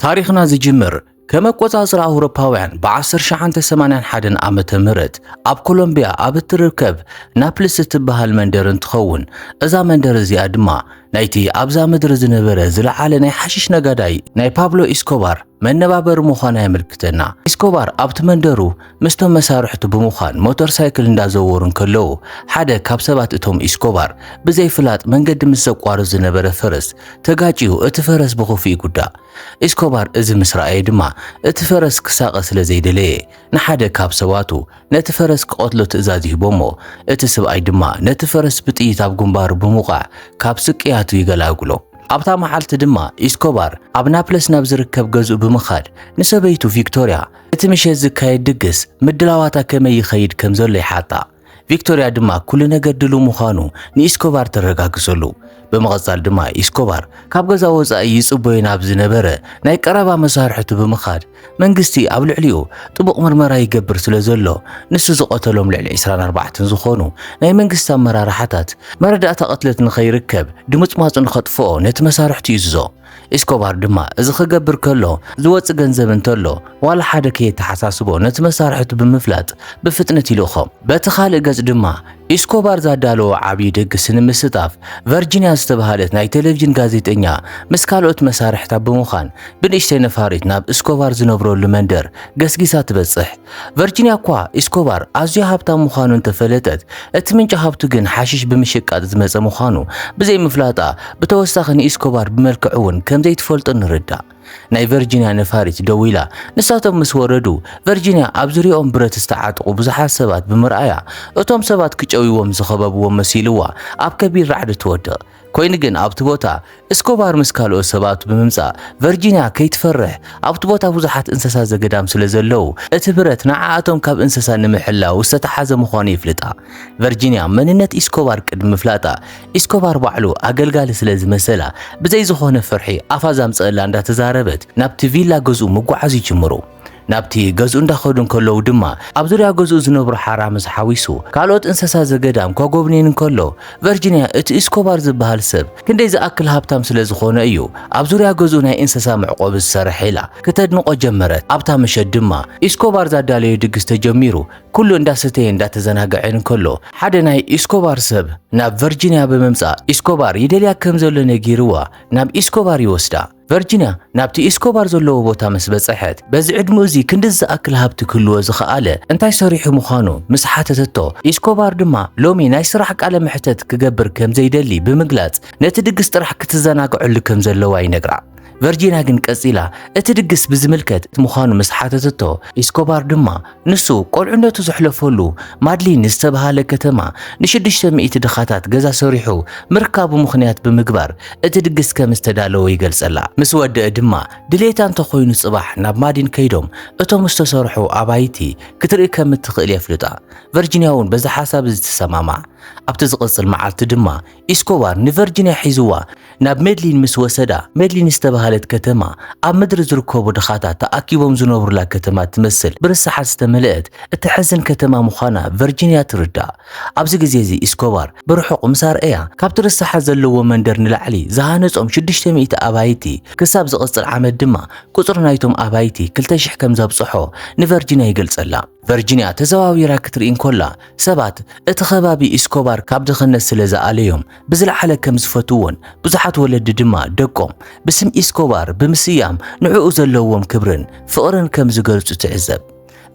ታሪኽና ዝጅምር ከመቆጻጽር አውሮፓውያን በ1981 ዓመተ ምህረት ኣብ ኮሎምቢያ ኣብ እትርከብ ናፕልስ እትበሃል መንደር እንትኸውን እዛ መንደር እዚኣ ድማ ናይቲ ኣብዛ ምድሪ ዝነበረ ዝለዓለ ናይ ሓሽሽ ነጋዳይ ናይ ፓብሎ ኢስኮባር መነባበር ምዃና የምልክተና። ኢስኮባር ኣብቲ መንደሩ ምስቶም መሳርሕቱ ብምዃን ሞተር ሳይክል እንዳዘወሩን ከለዉ ሓደ ካብ ሰባት እቶም ኢስኮባር ብዘይፍላጥ መንገዲ ምስ ዘቋርፅ ዝነበረ ፈረስ ተጋጪዩ እቲ ፈረስ ብኸፊኡ ይጉዳእ። ኢስኮባር እዚ ምስ ረኣየ ድማ እቲ ፈረስ ክሳቐ ስለ ዘይደለየ ንሓደ ካብ ሰባቱ ነቲ ፈረስ ክቆትሎ ትእዛዝ ይህቦሞ። እቲ ሰብኣይ ድማ ነቲ ፈረስ ብጥይት ኣብ ግንባሩ ብምውቃዕ ካብ ስቅያቱ ይገላግሎ። ኣብታ መዓልቲ ድማ ኢስኮባር ኣብ ናፕለስ ናብ ዝርከብ ገዝኡ ብምኻድ ንሰበይቱ ቪክቶሪያ እቲ ምሸት ዝካየድ ድግስ ምድላዋታ ከመይ ይኸይድ ከም ዘሎ ይሓጣ። ቪክቶሪያ ድማ ኩሉ ነገር ድሉው ምዃኑ ንኢስኮባር ተረጋግፀሉ። በመቐጻል ድማ ኢስኮባር ካብ ገዛ ወጻኢ ይጽበዮ ናብ ዝነበረ ናይ ቀረባ መሳርሕቱ ብምኻድ መንግስቲ ኣብ ልዕሊኡ ጥቡቕ ምርመራ ይገብር ስለ ዘሎ ንሱ ዝቆተሎም ልዕሊ 24 ዝኾኑ ናይ መንግስቲ ኣመራርሓታት መረዳእታ ቅትለት ንኸይርከብ ድምፅማፁ ንኸጥፍኦ ነቲ መሳርሕቱ ይዝዞ። ኢስኮባር ድማ እዚ ክገብር ከሎ ዝወፅእ ገንዘብ እንተሎ ዋላ ሓደ ከየተሓሳስቦ ነቲ መሳርሕቱ ብምፍላጥ ብፍጥነት ይልእኾም። በቲ ካልእ ገጽ ድማ ኢስኮባር ዛዳለዎ ዓብዪ ድግስ ንምስጣፍ ቨርጂኒያ ዝተባሃለት ናይ ቴሌቪዥን ጋዜጠኛ ምስ ካልኦት መሳርሕታት ብምዃን ብንእሽተይ ነፋሪት ናብ ኢስኮባር ዝነብረሉ መንደር ገስጊሳ ትበጽሕ። ቨርጂኒያ እኳ ኢስኮባር ኣዝዩ ሃብታም ምዃኑ እንተፈለጠት እቲ ምንጪ ሃብቱ ግን ሓሽሽ ብምሽቃጥ ዝመፀ ምዃኑ ብዘይምፍላጣ ብተወሳኺ ንኢስኮባር ብመልክዕ እውን ከምዘይትፈልጦ ንርዳእ። ናይ ቨርጂኒያ ነፋሪት ደው ኢላ ንሳቶም ምስ ወረዱ ቨርጂኒያ ኣብ ዙርያኦም ብረት ዝተዓጥቑ ብዙሓት ሰባት ብምርኣያ እቶም ሰባት ክጨውይዎም ዝኸበብዎም መሲልዋ ኣብ ከቢድ ራዕዲ ትወድቕ። ኮይኑ ግን ኣብቲ ቦታ ኢስኮባር ምስ ካልኦት ሰባት ብምምጻእ ቨርጂኒያ ከይትፈርሕ ኣብቲ ቦታ ብዙሓት እንስሳ ዘገዳም ስለ ዘለው እቲ ብረት ንዓኣቶም ካብ እንስሳ ንምሕላው ዝተተሓዘ ምዃኑ ይፍልጣ። ቨርጂኒያ መንነት ኢስኮባር ቅድሚ ምፍላጣ ኢስኮባር ባዕሉ ኣገልጋሊ ስለ ዝመሰላ ብዘይ ዝኾነ ፍርሒ ኣፋ ዘምፅአላ እንዳተዛረበት ናብቲ ቪላ ገዝኡ ምጓዓዝ ይጅምሩ። ናብቲ ገዝኡ እንዳኸዱ ከለዉ ድማ ኣብ ዙርያ ገዝኡ ዝነብሩ ሓራምስ ሓዊሱ ካልኦት እንስሳ ዘገዳም ከጎብኔን ከሎ ቨርጂኒያ እቲ ኢስኮባር ዝበሃል ሰብ ክንደይ ዝኣክል ሃብታም ስለ ዝኾነ እዩ ኣብ ዙርያ ገዝኡ ናይ እንስሳ መዕቆቢ ዝሰርሕ ኢላ ከተድንቆ ጀመረት። ኣብታ ምሸት ድማ ኢስኮባር ዛዳለዩ ድግስ ተጀሚሩ ኩሉ እንዳሰተየ እንዳተዘናግዐን ከሎ ሓደ ናይ ኢስኮባር ሰብ ናብ ቨርጂኒያ ብምምጻእ ኢስኮባር ይደልያ ከም ዘሎ ነጊርዋ ናብ ኢስኮባር ይወስዳ። ቨርጂኒያ ናብቲ ኢስኮባር ዘለዎ ቦታ ምስ በጽሐት በዚ ዕድሙ እዚ ክንዲ ዝኣክል ሃብቲ ክህልዎ ዝኸኣለ እንታይ ሰሪሑ ምዃኑ ምስ ሓተተቶ ኢስኮባር ድማ ሎሚ ናይ ስራሕ ቃለ ምሕተት ክገብር ከም ዘይደሊ ብምግላጽ ነቲ ድግስ ጥራሕ ክትዘናግዐሉ ከም ዘለዋ ይነግራ። ቨርጂኒያ ግን ቀጺላ እቲ ድግስ ብዝምልከት ምዃኑ ምስ ሓተተቶ ኢስኮባር ድማ ንሱ ቆልዕነቱ ዘሕለፈሉ ማድሊን ዝተባሃለ ከተማ ን600 ድኻታት ገዛ ሰሪሑ ምርካቡ ምኽንያት ብምግባር እቲ ድግስ ከም ዝተዳለወ ይገልጸላ። ምስ ወድአ ድማ ድሌታ እንተኾይኑ ጽባሕ ናብ ማዲን ከይዶም እቶም ዝተሰርሑ ኣባይቲ ክትርኢ ከም እትኽእል የፍልጣ። ቨርጂኒያ እውን በዚ ሓሳብ እዚ ትሰማማዕ። ኣብቲ ዝቕጽል መዓልቲ ድማ ኢስኮባር ንቨርጂኒያ ሒዝዋ ናብ ሜድሊን ምስ ወሰዳ ሜድሊን ዝተባሃለት ከተማ ኣብ ምድሪ ዝርከቡ ድኻታት ተኣኪቦም ዝነብሩላ ከተማ ትመስል ብርሳሓት ዝተመልአት እትሕዝን ከተማ ምዃና ቨርጂኒያ ትርዳእ። ኣብዚ ግዜ እዚ ኢስኮባር ብርሑቕ ምስ ኣርአያ ካብቲ ርሳሓት ዘለዎ መንደር ንላዕሊ ዝሃነጾም 600 ኣባይቲ ክሳብ ዝቕጽል ዓመት ድማ ቁፅሪ ናይቶም ኣባይቲ 2000 ከም ዘብፅሖ ንቨርጂኒያ ይገልጸላ። ቨርጂኒያ ተዘዋዊራ ክትርኢ እንከላ ሰባት እቲ ከባቢ ኢስኮባር ካብ ድኽነት ስለ ዝኣለዮም ብዝለዓለ ከም ዝፈትዎን ብዙሓት ወለዲ ድማ ደቆም ብስም ኢስኮባር ብምስያም ንዕኡ ዘለዎም ክብርን ፍቕርን ከም ዝገልጹ ትዕዘብ።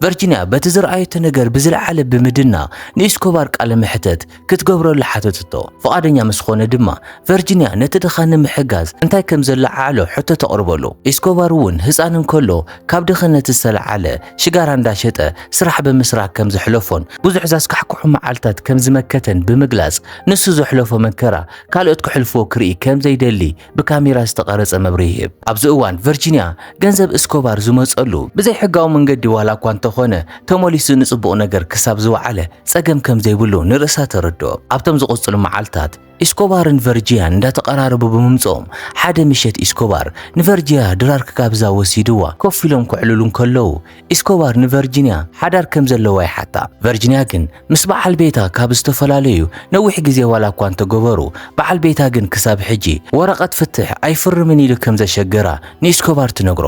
ቨርጂኒያ በቲ ዝረኣየቶ ነገር ብዝለዓለ ብምድና ንኢስኮባር ቃለ ምሕተት ክትገብረሉ ሓተትቶ። ፈቃደኛ ምስ ኮነ ድማ ቨርጂኒያ ነቲ ድኻ ንምሕጋዝ እንታይ ከም ዘለዓሎ ሕቶ ተቕርበሉ። ኢስኮባር እውን ህፃን እንከሎ ካብ ድኽነት ዝተለዓለ ሽጋራ እንዳሸጠ ስራሕ ብምስራሕ ከም ዝሕለፎን ብዙሕ ዘስካሕክሑ መዓልታት ከም ዝመከተን ብምግላጽ ንሱ ዘሕለፎ መከራ ካልኦት ክሕልፍዎ ክርኢ ከም ዘይደሊ ብካሜራ ዝተቐረጸ መብሪ ይህብ። ኣብዚ እዋን ቨርጂኒያ ገንዘብ ኢስኮባር ዝመጸሉ ብዘይ ሕጋዊ መንገዲ ዋላ እኳ እንተኾነ ተሞሊሱ ንጽቡቕ ነገር ክሳብ ዝወዓለ ጸገም ከም ዘይብሉ ንርእሳ ተረድኦ። ኣብቶም ዝቕጽሉ መዓልታት ኢስኮባርን ቨርጂያን እንዳተቐራረቡ ብምምጾኦም ሓደ ምሸት ኢስኮባር ንቨርጂያ ድራር ክጋብዛ ወሲድዋ ኮፍ ኢሎም ክዕልሉ ከለዉ ኢስኮባር ንቨርጂንያ ሓዳር ከም ዘለዋ ይሓታ። ቨርጂንያ ግን ምስ በዓል ቤታ ካብ ዝተፈላለዩ ነዊሕ ግዜ ዋላ እኳ እንተገበሩ በዓል ቤታ ግን ክሳብ ሕጂ ወረቐት ፍትሕ ኣይፍርምን ኢሉ ከም ዘሸገራ ንኢስኮባር ትነግሮ።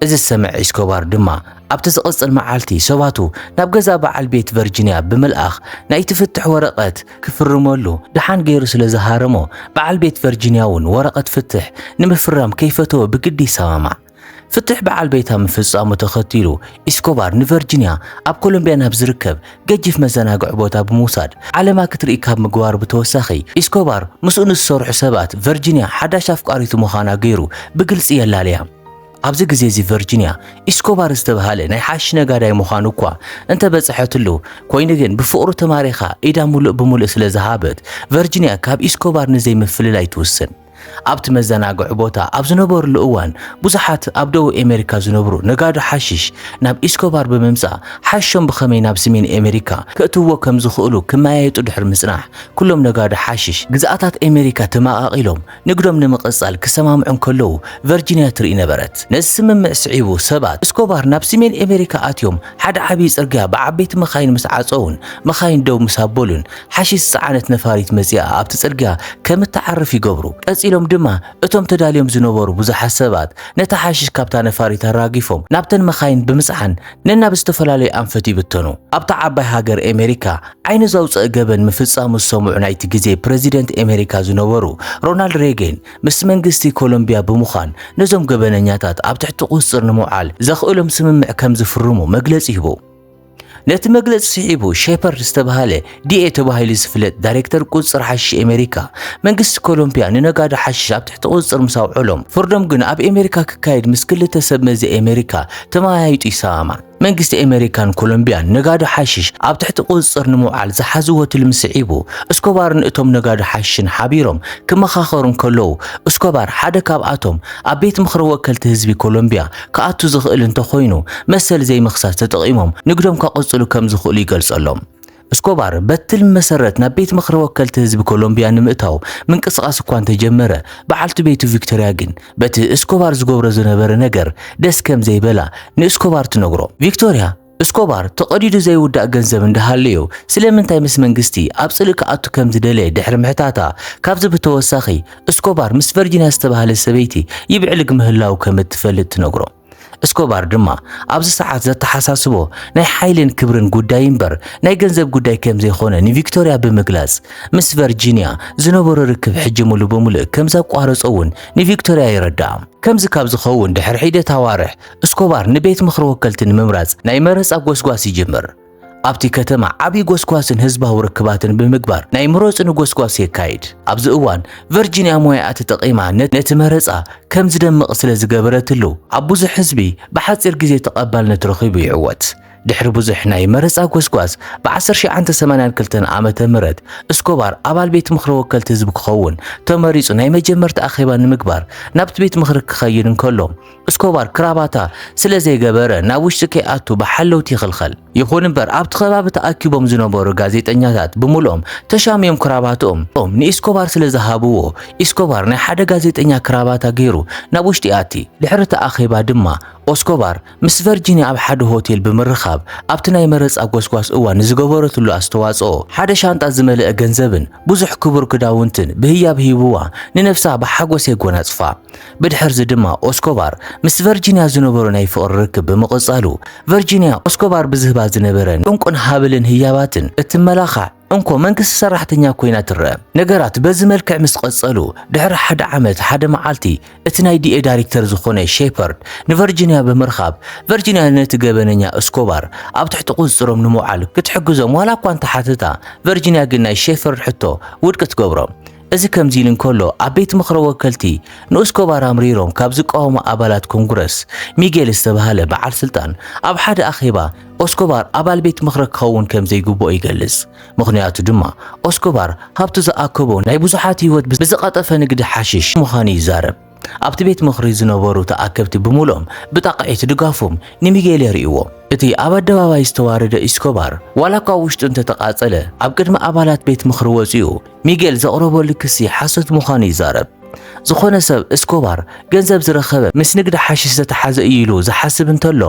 እዚ ሰምዕ ኢስኮባር ድማ ኣብቲ ዝቕጽል መዓልቲ ሰባቱ ናብ ገዛ በዓል ቤት ቨርጂንያ ብምልኣኽ ናይ ትፍትሕ ወረቐት ክፍርመሉ ድሓን ገይሩ ስለ ዝሃረሞ በዓል ቤት ቨርጂንያ እውን ወረቐት ፍትሕ ንምፍራም ከይፈተወ ብግዲ ይሰማማዕ። ፍትሕ በዓል ቤታ ምፍጻሙ ተኸቲሉ ኢስኮባር ንቨርጂንያ ኣብ ኮሎምብያ ናብ ዝርከብ ገጅፍ መዘናግዒ ቦታ ብምውሳድ ዓለማ ክትርኢ ካብ ምግባር ብተወሳኺ ኢስኮባር ምስኡ ንዝሰርሑ ሰባት ቨርጂንያ ሓዳሽ ኣፍቃሪቱ ምዃና ገይሩ ብግልፂ የላለያ። ኣብዚ ግዜ እዚ ቨርጂንያ ኢስኮባር ዝተባሃለ ናይ ሓሽ ነጋዳይ ምዃኑ እኳ እንተበጽሐትሉ ኮይኑ ግን ብፍቕሩ ተማሪኻ ኢዳ ሙሉእ ብምሉእ ስለ ዝሃበት ቨርጂንያ ካብ ኢስኮባር ንዘይምፍልላይ ትውስን። ኣብቲ መዘናግዒ ቦታ ኣብ ዝነበሩሉ እዋን ብዙሓት ኣብ ደቡብ ኣሜሪካ ዝነብሩ ነጋዶ ሓሽሽ ናብ ኢስኮባር ብምምጻእ ሓሾም ብኸመይ ናብ ሰሜን ኣሜሪካ ክእትውዎ ከም ዝኽእሉ ክመያየጡ ድሕሪ ምጽናሕ ኩሎም ነጋዶ ሓሽሽ ግዛኣታት ኣሜሪካ ተማቓቒሎም ንግዶም ንምቕጻል ክሰማምዑ ከለዉ ቨርጂንያ ትርኢ ነበረት። ነዚ ስምምዕ ስዒቡ ሰባት ኢስኮባር ናብ ሰሜን ኣሜሪካ ኣትዮም ሓደ ዓብዪ ጽርግያ ብዓበይቲ መኻይን ምስ ዓፀውን መኻይን ደው ምስ ኣበሉን ሓሽሽ ዝፀዓነት ነፋሪት መጺኣ ኣብቲ ጽርግያ ከም እትዓርፍ ይገብሩ። ቀፂሎም ድማ እቶም ተዳልዮም ዝነበሩ ብዙሓት ሰባት ነታ ሓሽሽ ካብታ ነፋሪት ኣራጊፎም ናብተን መኻይን ብምጽዓን ነናብ ዝተፈላለዩ ኣንፈት ይብተኑ። ኣብታ ዓባይ ሃገር ኣሜሪካ ዓይኒ ዘውፅእ ገበን ምፍጻሙ ዝሰምዑ ናይቲ ግዜ ፕሬዚደንት ኣሜሪካ ዝነበሩ ሮናልድ ሬገን ምስ መንግስቲ ኮሎምብያ ብምዃን ነዞም ገበነኛታት ኣብ ትሕቲ ቁፅር ንምውዓል ዘኽእሎም ስምምዕ ከም ዝፍርሙ መግለፂ ይህቡ። ነቲ መግለፂ ስዒቡ ሼፐርድ ዝተባሃለ ዲኤ ተባሂሉ ዝፍለጥ ዳይሬክተር ቁፅር ሓሽሽ ኣሜሪካ መንግስቲ ኮሎምብያ ንነጋዶ ሓሽሽ ኣብ ትሕቲ ቁፅር ምስ ኣውዕሎም ፍርዶም ግን ኣብ ኣሜሪካ ክካየድ ምስ ክልተ ሰብ መዚ ኣሜሪካ ተመያይጡ ይሰማማዕ። መንግስቲ ኣሜሪካን ኮሎምብያን ነጋዶ ሓሽሽ ኣብ ትሕቲ ቁፅር ንምውዓል ዝሓዝዎ ትልሚ ስዒቡ እስኮባርን እቶም ነጋዶ ሓሽሽን ሓቢሮም ክመኻኸሩ ከለዉ እስኮባር ሓደ ካብኣቶም ኣብ ቤት ምኽሪ ወከልቲ ህዝቢ ኮሎምብያ ክኣቱ ዝኽእል እንተኾይኑ መሰል ዘይምኽሳስ ተጠቒሞም ንግዶም ከቕጽሉ ከም ዝኽእሉ ይገልጸሎም። እስኮባር በትል መሰረት ናብ ቤት ምኽሪ ወከልቲ ህዝቢ ኮሎምብያ ንምእታው ምንቅስቓስ እኳ እንተጀመረ በዓልቲ ቤቱ ቪክቶሪያ ግን በቲ እስኮባር ዝገብሮ ዝነበረ ነገር ደስ ከም ዘይበላ ንእስኮባር ትነግሮ። ቪክቶሪያ እስኮባር ተቐዲዱ ዘይውዳእ ገንዘብ እንዳሃለዮ ስለምንታይ ምስ መንግስቲ ኣብ ጽልእ ክኣቱ ከም ዝደለየ ድሕሪ ምሕታታ ካብዚ ብተወሳኺ እስኮባር ምስ ቨርጂንያ ዝተባሃለ ሰበይቲ ይብዕልግ ምህላው ከም እትፈልጥ ትነግሮ። እስኮባር ድማ ኣብዚ ሰዓት ዘተሓሳስቦ ናይ ሓይልን ክብርን ጉዳይ እምበር ናይ ገንዘብ ጉዳይ ከም ዘይኾነ ንቪክቶሪያ ብምግላጽ ምስ ቨርጂንያ ዝነበሮ ርክብ ሕጂ ሙሉእ ብምሉእ ከም ዘቋረጾ እውን ንቪክቶሪያ ይረዳእ። ከምዚ ካብ ዝኸውን ድሕሪ ሒደት ኣዋርሕ እስኮባር ንቤት ምኽሪ ወከልቲ ንምምራጽ ናይ መረጻ ጎስጓስ ይጅምር። ኣብቲ ከተማ ዓብዪ ጎስጓስን ህዝባዊ ርክባትን ብምግባር ናይ ምሮጽ ንጎስጓስ የካይድ። ኣብዚ እዋን ቨርጂንያ ሞያኣ ተጠቒማ ነቲ መረጻ ከም ዝደምቕ ስለ ዝገበረትሉ ኣብ ብዙሕ ህዝቢ ብሓፂር ግዜ ተቐባልነት ረኺቡ ይዕወት። ድሕሪ ብዙሕ ናይ መረጻ ጎስጓስ ብ1982 ዓመተ ምህረት እስኮባር ኣባል ቤት ምኽሪ ወከልቲ ህዝቢ ክኸውን ተመሪጹ ናይ መጀመርታ ኣኼባ ንምግባር ናብቲ ቤት ምኽሪ ክኸይድ እንከሎ እስኮባር ክራባታ ስለ ዘይገበረ ናብ ውሽጢ ከይኣቱ ብሓለውቲ ይኽልኸል። ይኹን እምበር ኣብቲ ከባቢ ተኣኪቦም ዝነበሩ ጋዜጠኛታት ብምልኦም ተሻሚዮም ክራባትኦም ንኢስኮባር ስለ ዝሃብዎ ኢስኮባር ናይ ሓደ ጋዜጠኛ ክራባታ ገይሩ ናብ ውሽጢ ኣቲ። ድሕሪ እቲ ኣኼባ ድማ እስኮባር ምስ ቨርጂንያ ኣብ ሓደ ሆቴል ብምርኻብ ኣብቲ ናይ መረጻ ጎስጓስ እዋን ዝገበረትሉ ኣስተዋጽኦ ሓደ ሻንጣ ዝመልአ ገንዘብን ብዙሕ ክቡር ክዳውንትን ብህያብ ሂብዋ ንነፍሳ ብሓጎስ የጎናጽፋ። ብድሕርዚ ድማ እስኮባር ምስ ቨርጂንያ ዝነበሩ ናይ ፍቕሪ ርክብ ብምቕጻሉ ቨርጂንያ እስኮባር ብዝህባ ዝነበረን ዕንቁን ሃብልን ህያባትን እትመላኻዕ እንኮ መንግስቲ ሰራሕተኛ ኮይና ትረአ። ነገራት በዚ መልክዕ ምስ ቀጸሉ ድሕሪ ሓደ ዓመት ሓደ መዓልቲ እቲ ናይ ዲኤ ዳይሬክተር ዝኾነ ሼፐርድ ንቨርጂንያ ብምርኻብ ቨርጂንያ ነቲ ገበነኛ እስኮባር ኣብ ትሕቲ ቁፅሮም ንምውዓል ክትሕግዞም ዋላ እኳ እንተሓተታ ቨርጂንያ ግን ናይ ሼፐርድ ሕቶ ውድቂ ትገብሮም። እዚ ከምዚ ኢሉ እንከሎ ኣብ ቤት ምኽሪ ወከልቲ ንእስኮባር ኣምሪሮም ካብ ዝቃወሙ ኣባላት ኮንግረስ ሚጌል ዝተባሃለ በዓል ስልጣን ኣብ ሓደ ኣኼባ እስኮባር ኣባል ቤት ምኽሪ ክኸውን ከም ዘይግብኦ ይገልጽ። ምኽንያቱ ድማ እስኮባር ሃብቱ ዝኣከቦ ናይ ብዙሓት ህይወት ብዝቐጠፈ ንግዲ ሓሽሽ ምዃኑ ይዛረብ። ኣብቲ ቤት ምኽሪ ዝነበሩ ተኣከብቲ ብምልኦም ብጣቕዒት ድጋፎም ንሚጌል የርእይዎ። እቲ ኣብ ኣደባባይ ዝተዋረደ ኢስኮባር ዋላ እኳ ውሽጡ እንተተቃጸለ ኣብ ቅድሚ ኣባላት ቤት ምኽሪ ወፂኡ ሚጌል ዘቕረበሉ ክሲ ሓሶት ምዃኑ ይዛረብ። ዝኾነ ሰብ እስኮባር ገንዘብ ዝረኸበ ምስ ንግዲ ሓሽሽ ዝተሓዘ እዩ ኢሉ ዝሓስብ እንተሎ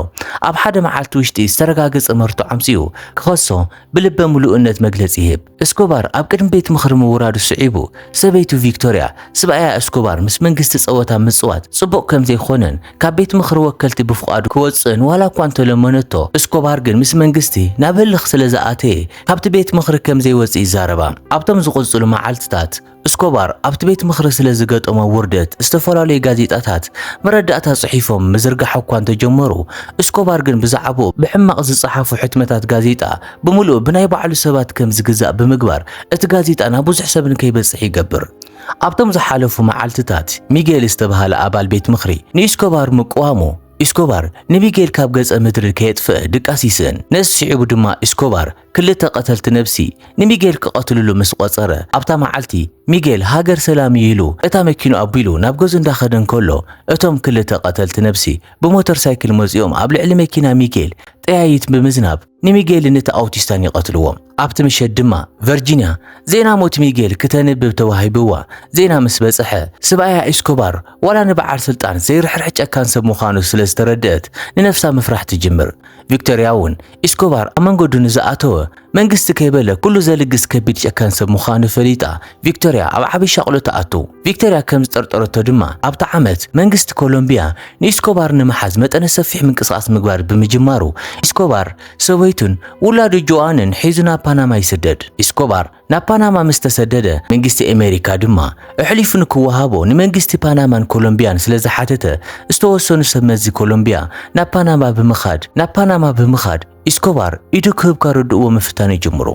ኣብ ሓደ መዓልቲ ውሽጢ ዝተረጋገፀ መርቶ ዓምፂኡ ክኸሶ ብልበ ሙሉእነት መግለፂ ይህብ። እስኮባር ኣብ ቅድሚ ቤት ምኽሪ ምውራዱ ስዒቡ ሰበይቱ ቪክቶርያ ስብኣያ እስኮባር ምስ መንግስቲ ፀወታ ምፅዋት ጽቡቕ ከም ዘይኮነን ካብ ቤት ምኽሪ ወከልቲ ብፍቓዱ ክወፅእን ዋላ እኳ እንተለመነቶ እስኮባር ግን ምስ መንግስቲ ናብ ህልኽ ስለ ዝኣተየ ካብቲ ቤት ምኽሪ ከም ዘይወፅእ ይዛረባ። ኣብቶም ዝቕፅሉ መዓልትታት እስኮባር ኣብቲ ቤት ምኽሪ ስለ ዝገጠሞ ውርደት ዝተፈላለዩ ጋዜጣታት መረዳእታ ጽሒፎም ምዝርጋሕ እኳ እንተጀመሩ እስኮባር ግን ብዛዕባኡ ብሕማቕ ዝጸሓፉ ሕትመታት ጋዜጣ ብምሉእ ብናይ ባዕሉ ሰባት ከም ዝግዛእ ብምግባር እቲ ጋዜጣ ናብ ብዙሕ ሰብ ንከይበጽሕ ይገብር። ኣብቶም ዝሓለፉ መዓልትታት ሚጌል ዝተባህለ ኣባል ቤት ምኽሪ ንኢስኮባር ምቅዋሙ ኢስኮባር ንሚጌል ካብ ገጸ ምድሪ ከየጥፍእ ድቃስ ይስእን። ነዚ ስዒቡ ድማ ኢስኮባር ክልተ ቀተልቲ ነብሲ ንሚጌል ክቐትልሉ ምስ ቆጸረ ኣብታ መዓልቲ ሚጌል ሃገር ሰላም ኢሉ እታ መኪኑ ኣቢሉ ናብ ገዙ እንዳኸደ እንከሎ እቶም ክልተ ቀተልቲ ነብሲ ብሞተር ሳይክል መጺኦም ኣብ ልዕሊ መኪና ሚጌል ጠያይት ብምዝናብ ንሚጌል ነቲ ኣውቲስታን ይቐትልዎም። ኣብቲ ምሸት ድማ ቨርጂንያ ዜና ሞት ሚጌል ክተንብብ ተዋሂብዋ ዜና ምስ በጽሐ ስብኣያ ኢስኮባር ዋላ ንበዓል ስልጣን ዘይርሕርሕ ጨካን ሰብ ምዃኑ ስለ ዝተረድአት ንነፍሳ ምፍራሕ ትጅምር። ቪክቶርያ እውን ኢስኮባር ኣብ መንገዱ ንዝኣተወ መንግስቲ ከይበለ ኩሉ ዘልግስ ከቢድ ጨካን ሰብ ምዃኑ ፈሊጣ ቪክቶርያ ኣብ ዓብይ ሻቕሎ ተኣቱ። ቪክቶርያ ከም ዝጠርጠረቶ ድማ ኣብታ ዓመት መንግስቲ ኮሎምቢያ ንኢስኮባር ንምሓዝ መጠነ ሰፊሕ ምንቅስቓስ ምግባር ብምጅማሩ ኢስኮባር ሰበይቱን ውላዱ ጆኣንን ሒዙ ናብ ፓናማ ይስደድ። ኢስኮባር ናብ ፓናማ ምስ ተሰደደ መንግስቲ ኣሜሪካ ድማ ኣሕሊፉ ንክወሃቦ ንመንግስቲ ፓናማን ኮሎምቢያን ስለ ዝሓተተ ዝተወሰኑ ሰብ መዚ ኮሎምቢያ ናብ ፓናማ ብምኻድ ኢስኮባር ኢዱ ክህብ ካረድእዎ ምፍታን ይጅምሩ።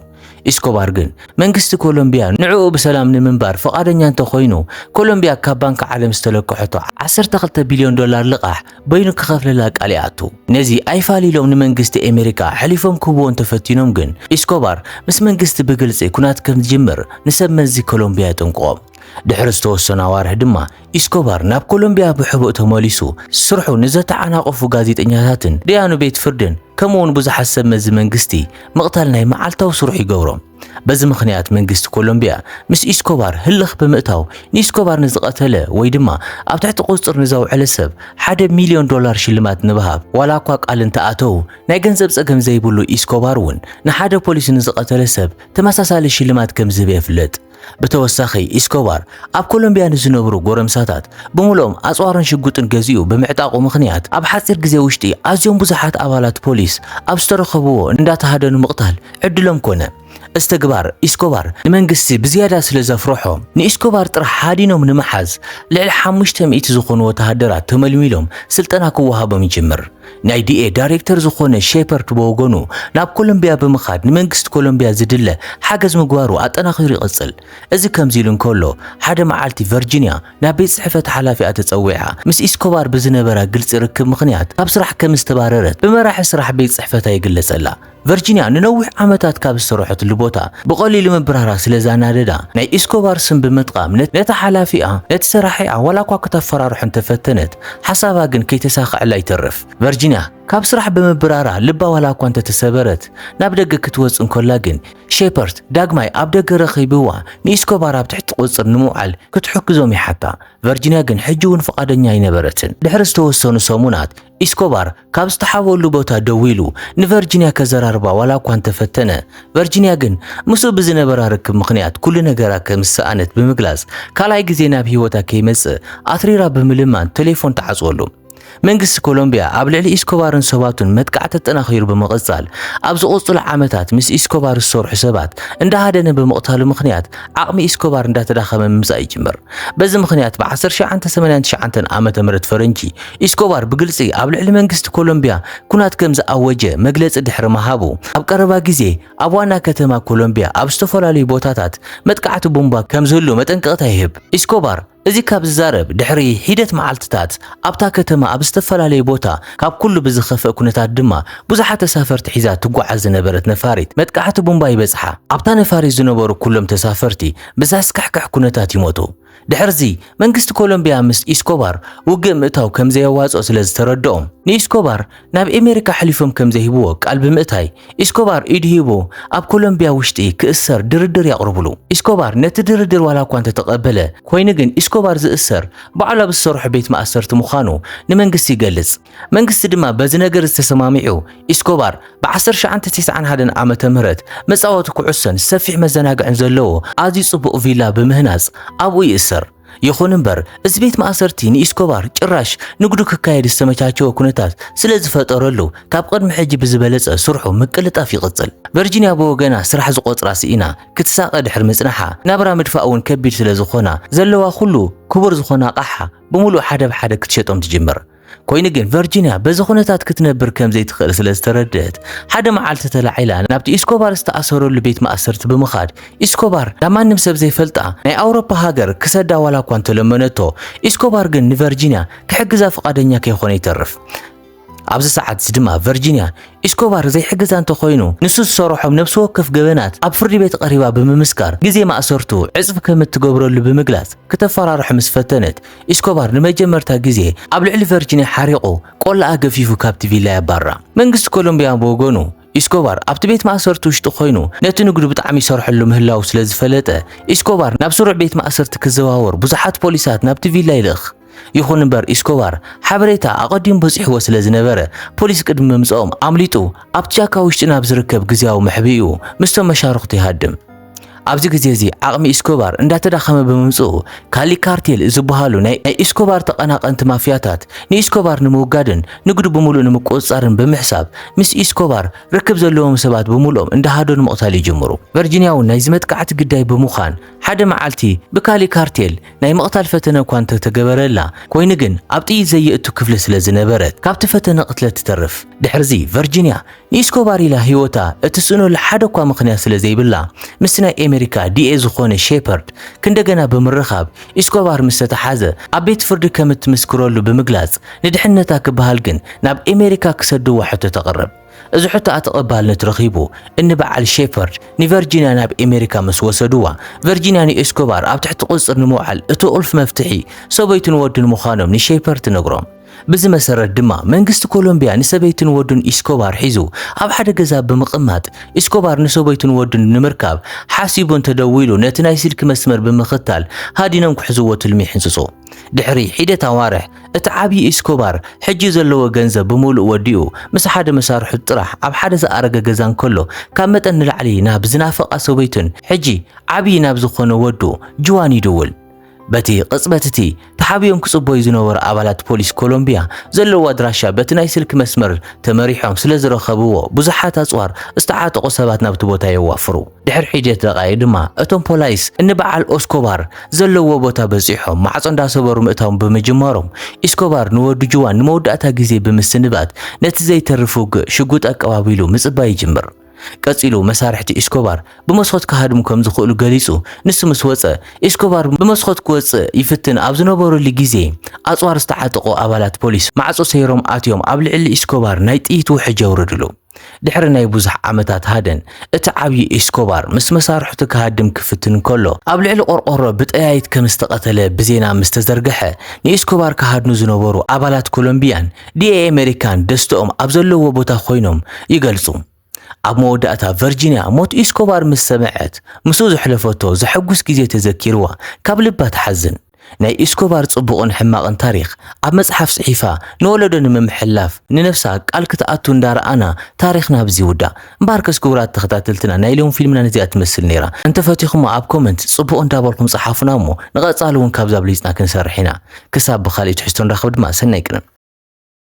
ኢስኮባር ግን መንግስቲ ኮሎምቢያ ንዕኡ ብሰላም ንምንባር ፈቃደኛ እንተኾይኑ ኮሎምቢያ ካብ ባንክ ዓለም ዝተለክሐቶ 12 ቢልዮን ዶላር ልቓሕ በይኑ ክኸፍለላ ቃል ይኣቱ። ነዚ ኣይፋሊሎም ንመንግስቲ ኣሜሪካ ሕሊፎም ክህብዎ እንተፈቲኖም ግን ኢስኮባር ምስ መንግስቲ ብግልፂ ኩናት ከም ዝጅምር ንሰብ መዚ ኮሎምቢያ ይጥንቅቖም። ድሕሪ ዝተወሰኑ ኣዋርሕ ድማ ኢስኮባር ናብ ኮሎምቢያ ብሕቡእ ተመሊሱ ስርሑ ንዘተዓናቐፉ ጋዜጠኛታትን ድያኑ ቤት ፍርድን ከምኡውን ብዙሓት ሰብ መዚ መንግስቲ ምቕታል ናይ መዓልታዊ ስርሑ ይገብሮም። በዚ ምኽንያት መንግስቲ ኮሎምቢያ ምስ ኢስኮባር ህልኽ ብምእታው ንኢስኮባር ንዝቐተለ ወይ ድማ ኣብ ትሕቲ ቁፅር ንዘውዕለ ሰብ 1 ሚልዮን ዶላር ሽልማት ንብሃብ ዋላ እኳ ቃል እንተኣተው ናይ ገንዘብ ፀገም ዘይብሉ ኢስኮባር እውን ንሓደ ፖሊስ ንዝቐተለ ሰብ ተመሳሳሊ ሽልማት ከም ዝህብ ይፍለጥ። ብተወሳኺ ኢስኮባር ኣብ ኮሎምቢያ ንዝነብሩ ጎረምሳታት ብምሎም ኣጽዋርን ሽጉጥን ገዚኡ ብምዕጣቑ ምኽንያት ኣብ ሓፂር ግዜ ውሽጢ ኣዝዮም ብዙሓት ኣባላት ፖሊስ ኣብ ዝተረኸብዎ እንዳተሃደኑ ምቕታል ዕድሎም ኮነ። እስተግባር ኢስኮባር ንመንግስቲ ብዝያዳ ስለ ዘፍርሖም ንኢስኮባር ጥራሕ ሓዲኖም ንምሓዝ ልዕሊ 500 ዝኾኑ ወተሃደራት ተመልሚሎም ስልጠና ክወሃቦም ይጅምር። ናይ ዲኤ ዳይሬክተር ዝኾነ ሼፐርድ በወገኑ ናብ ኮሎምቢያ ብምኻድ ንመንግስቲ ኮሎምቢያ ዝድለ ሓገዝ ምግባሩ ኣጠናኺሩ ይቕጽል። እዚ ከምዚ ኢሉ እንከሎ ሓደ መዓልቲ ቨርጂንያ ናብ ቤት ጽሕፈት ሓላፊኣ ተጸዊዓ ምስ ኢስኮባር ብዝነበራ ግልፂ ርክብ ምኽንያት ካብ ስራሕ ከም ዝተባረረት ብመራሒ ስራሕ ቤት ጽሕፈታ ይግለጸላ። ቨርጂንያ ንነዊሕ ዓመታት ካብ ዝሰርሐትሉ ቦታ ብቐሊሉ ምብራራ ስለ ዛናደዳ ናይ ኢስኮባር ስም ብምጥቃም ነታ ሓላፊኣ ነቲ ሰራሒኣ ዋላ እኳ ክተፈራርሑ እንተፈተነት ሓሳባ ግን ከይተሳኽዐላ ይተርፍ። ቨርጂንያ ካብ ስራሕ ብምብራራ ልባ ዋላ እኳ እንተተሰበረት ናብ ደገ ክትወፅእ እንከላ ግን ሼፐርድ ዳግማይ ኣብ ደገ ረኺብዋ ንኢስኮባር ኣብ ትሕቲ ቁፅር ንምውዓል ክትሕግዞም ይሓታ። ቨርጂንያ ግን ሕጂ እውን ፈቃደኛ ኣይነበረትን። ድሕሪ ዝተወሰኑ ሰሙናት ኢስኮባር ካብ ዝተሓበሉ ቦታ ደው ኢሉ ንቨርጂንያ ከዘራርባ ዋላ እኳ እንተፈተነ ቨርጂንያ ግን ምስኡ ብዝነበራ ርክብ ምኽንያት ኩሉ ነገራ ከም ዝሰኣነት ብምግላጽ ካልኣይ ግዜ ናብ ሂወታ ከይመጽእ ኣትሪራ ብምልማን ቴሌፎን ተዓጽወሉ። መንግስቲ ኮሎምቢያ ኣብ ልዕሊ ኢስኮባርን ሰባቱን መጥቃዕቲ ተጠናኺሩ ብምቕጻል ኣብ ዝቕጽሉ ዓመታት ምስ ኢስኮባር ዝሰርሑ ሰባት እንዳሃደነ ብምቕታሉ ምኽንያት ዓቕሚ ኢስኮባር እንዳተዳኸመ ምምጻእ ይጅምር። በዚ ምኽንያት ብ1989 ዓመተ ምህረት ፈረንጂ ኢስኮባር ብግልፂ ኣብ ልዕሊ መንግስቲ ኮሎምቢያ ኩናት ከም ዝኣወጀ መግለፂ ድሕሪ ምሃቡ ኣብ ቀረባ ግዜ ኣብ ዋና ከተማ ኮሎምቢያ ኣብ ዝተፈላለዩ ቦታታት መጥቃዕቲ ቦምባ ከም ዝህሉ መጠንቀቕታ ይህብ። ኢስኮባር እዚ ካብ ዝዛረብ ድሕሪ ሂደት መዓልትታት ኣብታ ከተማ ኣብ ዝተፈላለዩ ቦታ ካብ ኩሉ ብዝኸፍእ ኩነታት ድማ ብዙሓት ተሳፈርቲ ሒዛ ትጓዓዝ ዝነበረት ነፋሪት መጥቃዕቲ ቦምባ ይበጽሓ። ኣብታ ነፋሪት ዝነበሩ ኩሎም ተሳፈርቲ ብዛስካሕካሕ ኩነታት ይሞቱ። ድሕርዚ መንግስቲ ኮሎምቢያ ምስ ኢስኮባር ውግእ ምእታው ከም ዘየዋጽኦ ስለ ዝተረድኦም ንኢስኮባር ናብ ኣሜሪካ ሓሊፎም ከም ዘይሂብዎ ቃል ብምእታይ ኢስኮባር ኢድ ሂቦ ኣብ ኮሎምቢያ ውሽጢ ክእሰር ድርድር ያቕርብሉ። ኢስኮባር ነቲ ድርድር ዋላ እኳ እንተተቐበለ ኮይኑ ግን ኢስኮባር ዝእሰር ባዕሉ ኣብ ዝሰርሖ ቤት ማእሰርቲ ምዃኑ ንመንግስቲ ይገልጽ። መንግስቲ ድማ በዚ ነገር ዝተሰማሚዑ ኢስኮባር ብ1991 ዓመተ ምህረት መጻወቲ ኩዕሶን ሰፊሕ መዘናግዕን ዘለዎ ኣዝዩ ጽቡቕ ቪላ ብምህናጽ ኣብኡ ይእሰር። ይኹን እምበር እዚ ቤት ማእሰርቲ ንኢስኮባር ጭራሽ ንግዱ ክካየድ ዝተመቻቸወ ኩነታት ስለ ዝፈጠረሉ ካብ ቅድሚ ሕጂ ብዝበለጸ ስርሑ ምቅልጣፍ ይቕጽል። ቨርጂንያ ብወገና ስራሕ ዝቆጽራ ሲኢና ክትሳቐ ድሕሪ ምጽናሓ ናብራ ምድፋእ እውን ከቢድ ስለ ዝኾና ዘለዋ ኩሉ ክቡር ዝኾነ ኣቕሓ ብምሉእ ሓደ ብሓደ ክትሸጦም ትጅምር። ኮይኑ ግን ቨርጂንያ በዚ ኩነታት ክትነብር ከም ዘይትኽእል ስለ ዝተረድአት ሓደ መዓልቲ ተላዒላ ናብቲ ኢስኮባር ዝተኣሰረሉ ቤት ማእሰርቲ ብምኻድ ኢስኮባር ናብ ማንም ሰብ ዘይፈልጣ ናይ ኣውሮፓ ሃገር ክሰዳ ዋላ እኳ እንተለመነቶ ኢስኮባር ግን ንቨርጂንያ ክሕግዛ ፈቃደኛ ከይኾነ ይተርፍ። ኣብዚ ሰዓት ድማ ቨርጂንያ ኢስኮባር ዘይሕግዛ እንተኾይኑ ንሱ ዝሰርሖም ነብሲ ወከፍ ገበናት ኣብ ፍርዲ ቤት ቀሪባ ብምምስካር ግዜ ማእሰርቱ ዕፅፍ ከም እትገብረሉ ብምግላጽ ከተፈራርሕ ምስ ፈተነት ኢስኮባር ንመጀመርታ ግዜ ኣብ ልዕሊ ቨርጂንያ ሓሪቑ ቆላኣ ገፊፉ ካብቲ ቪላ ያባራ። መንግስቲ ኮሎምቢያ ብወገኑ ኢስኮባር ኣብቲ ቤት ማእሰርቲ ውሽጢ ኮይኑ ነቲ ንግዱ ብጣዕሚ ይሰርሐሉ ምህላው ስለ ዝፈለጠ ኢስኮባር ናብ ስሩዕ ቤት ማእሰርቲ ክዘዋወር ብዙሓት ፖሊሳት ናብቲ ቪላ ይልእኽ። ይኹን እምበር ኢስኮባር ሓበሬታ ኣቐዲሙ በፂሕዎ ስለ ዝነበረ ፖሊስ ቅድሚ ምምጽኦም ኣምሊጡ ኣብቲ ጫካ ውሽጢ ናብ ዝርከብ ግዜያዊ መሕቢኡ ምስቶም መሻርክቱ ይሃድም። ኣብዚ ግዜ እዚ ዓቕሚ ኢስኮባር እንዳተዳኸመ ብምምጽኡ ካሊ ካርቴል ዝበሃሉ ናይ ኢስኮባር ተቐናቐንቲ ማፍያታት ንኢስኮባር ንምውጋድን ንግዱ ብምሉእ ንምቁፅጻርን ብምሕሳብ ምስ ኢስኮባር ርክብ ዘለዎም ሰባት ብምሉኦም እንዳሃደኑ ምቕታል ይጅምሩ። ቨርጂንያ እውን ናይ ዝመጥቃዕቲ ግዳይ ብምዃን ሓደ መዓልቲ ብካሊ ካርቴል ናይ መቕታል ፈተነ እኳ እንተተገበረላ ኮይኑ ግን ኣብ ጥይት ዘየእቱ ክፍሊ ስለ ዝነበረት ካብቲ ፈተነ ቅትለት ትተርፍ። ድሕርዚ ቨርጂንያ ንኢስኮባር ኢላ ሂወታ እትስእነሉ ሓደ እኳ ምኽንያት ስለ ዘይብላ ምስ ናይ ኣሜሪካ ዲኤ ዝኾነ ሼፐርድ ክንደገና ብምርኻብ ኢስኮባር ምስ ተተሓዘ ኣብ ቤት ፍርዲ ከም እትምስክረሉ ብምግላጽ ንድሕነታ ክበሃል ግን ናብ ኣሜሪካ ክሰድዋ ሕቶ ተቐረብ። እዚ ሕቶ ተቐባልነት ረኺቡ እኒ በዓል ሼፐርድ ንቨርጂንያ ናብ ኣሜሪካ ምስ ወሰድዋ ቨርጂንያ ንኢስኮባር ኣብ ትሕቲ ቁፅር ንምውዓል እቲ ቁልፍ መፍትሒ ሰበይትን ወድን ምዃኖም ንሼፐርድ ነግሮም። በዚ መሰረት ድማ መንግስቲ ኮሎምቢያ ንሰበይትን ወድን ኢስኮባር ሒዙ ኣብ ሓደ ገዛ ብምቕማጥ ኢስኮባር ንሰበይትን ወድን ንምርካብ ሓሲቡ እንተደዊሉ ነቲ ናይ ስልኪ መስመር ብምኽታል ሃዲኖም ክሕዝዎ ትልሚ ሕንጽጾ። ድሕሪ ሒደት ኣዋርሕ እቲ ዓብዪ ኢስኮባር ሕጂ ዘለዎ ገንዘብ ብምሉእ ወዲኡ ምስ ሓደ መሳርሑ ጥራሕ ኣብ ሓደ ዝኣረገ ገዛ እንከሎ ካብ መጠን ንላዕሊ ናብ ዝናፈቓ ሰበይትን ሕጂ ዓብዪ ናብ ዝኾነ ወዱ ጅዋን ይድውል። በቲ ቅጽበት እቲ ተሓቢዮም ክጽበዩ ዝነበሩ ኣባላት ፖሊስ ኮሎምቢያ ዘለዎ ኣድራሻ በቲ ናይ ስልኪ መስመር ተመሪሖም ስለ ዝረኸብዎ ብዙሓት ኣጽዋር ዝተዓጠቑ ሰባት ናብቲ ቦታ የዋፍሩ። ድሕሪ ሒደት ደቓይ ድማ እቶም ፖሊስ ንበዓል ኢስኮባር ዘለዎ ቦታ በፂሖም ማዕጾ እንዳሰበሩ ምእታዎም ብምጅማሮም ኢስኮባር ንወዱ ጅዋን ንመወዳእታ ግዜ ብምስንባት ነቲ ዘይተርፍ ውግእ ሽጉጥ ኣቀባቢሉ ምጽባይ ይጅምር። ቀፂሉ መሳርሕቲ ኢስኮባር ብመስኮት ክሃድሙ ከም ዝኽእሉ ገሊጹ ንሱ ምስ ወፀ ኢስኮባር ብመስኮት ክወፅእ ይፍትን ኣብ ዝነበረሉ ግዜ ኣጽዋር ዝተዓጠቑ ኣባላት ፖሊስ ማዕጾ ሰይሮም ኣትዮም ኣብ ልዕሊ ኢስኮባር ናይ ጥይት ውሕጅ የውርድሉ። ድሕሪ ናይ ብዙሕ ዓመታት ሃደን እቲ ዓብዪ ኢስኮባር ምስ መሳርሕቱ ክሃድም ክፍትን ከሎ ኣብ ልዕሊ ቆርቆሮ ብጠያይት ከም ዝተቐተለ ብዜና ምስ ተዘርግሐ ንኢስኮባር ክሃድኑ ዝነበሩ ኣባላት ኮሎምቢያን ዲኤ ኣሜሪካን ደስተኦም ኣብ ዘለዎ ቦታ ኮይኖም ይገልጹ። ኣብ መወዳእታ ቨርጂንያ ሞት ኢስኮባር ምስ ሰምዐት ምስኡ ዘሕለፈቶ ዘሐጉስ ግዜ ተዘኪርዋ ካብ ልባ ተሓዝን። ናይ ኢስኮባር ጽቡቕን ሕማቕን ታሪኽ ኣብ መጽሓፍ ጽሒፋ ንወለዶ ንምምሕላፍ ንነፍሳ ቃል ክትኣቱ እንዳረኣና ታሪኽና ኣብዚ ይውዳእ። እምበርከስ ክቡራት ተኸታተልትና ናይ ሎም ፊልምና ነዚኣ ትመስል ነይራ። እንተፈቲኹም ኣብ ኮመንት ጽቡቕ እንዳበልኩም ጻሓፉና እሞ ንቐጻሊ እውን ካብዛ ብሊጽና ክንሰርሕ ኢና። ክሳብ ብኻልእ ትሕዝቶ ንራኸብ ድማ ሰናይ ቅርን